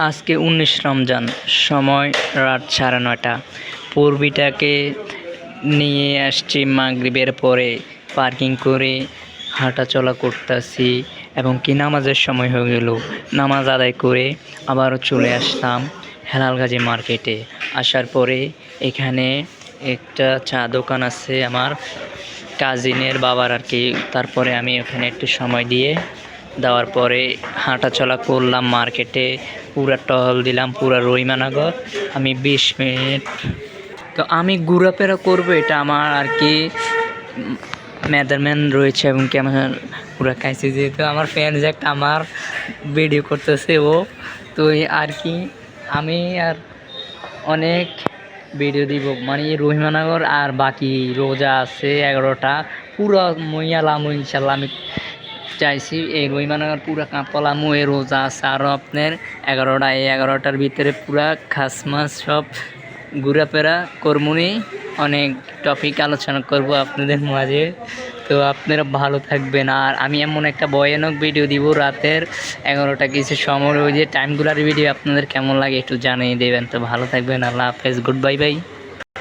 আজকে ১৯ রমজান, সময় রাত ৯:৩০। পূর্বীটাকে নিয়ে আসছি মাগরিবের পরে, পার্কিং করে হাঁটাচলা করতেছি এবং কি নামাজের সময় হয়ে গেল। নামাজ আদায় করে আবারও চলে আসলাম হেলালগাজী মার্কেটে। আসার পরে এখানে একটা চা দোকান আছে আমার কাজিনের বাবার আর কি। তারপরে আমি ওখানে একটু সময় দেওয়ার পরে হাঁটাচলা করলাম মার্কেটে, পুরা টহল দিলাম পুরা রহিমানগর। আমি ২০ মিনিট তো আমি ঘোরাফেরা করবো, এটা আমার আর কি মেজারমেন্ট রয়েছে এবং কি আমার পুরা খাইছি, যেহেতু আমার ফ্রেন্ডস একটা আমার ভিডিও করতেছে ও, তো আর কি আমি আর অনেক ভিডিও দিব, মানে রহিমানগর আর বাকি রোজা আছে 11টা, পুরো মইয়ালামু ইনশাল্লাহ। আমি চাইছি এই রহিমানগর পুরা কাঁপলামু, এই রোজা আছে আরও আপনার 11টা। এই 11টার ভিতরে পুরা খাস মাস সব ঘোরাফেরা করমুনি, অনেক টপিক আলোচনা করব আপনাদের মাঝে। তো আপনারা ভালো থাকবেন। আর আমি এমন একটা ভয়ানক ভিডিও দিব রাতের 11টা কিছু সময়, ওই যে টাইমগুলার ভিডিও আপনাদের কেমন লাগে একটু জানিয়ে দেবেন। তো ভালো থাকবেন, আল্লাহ হাফেজ, গুড বাই বাই।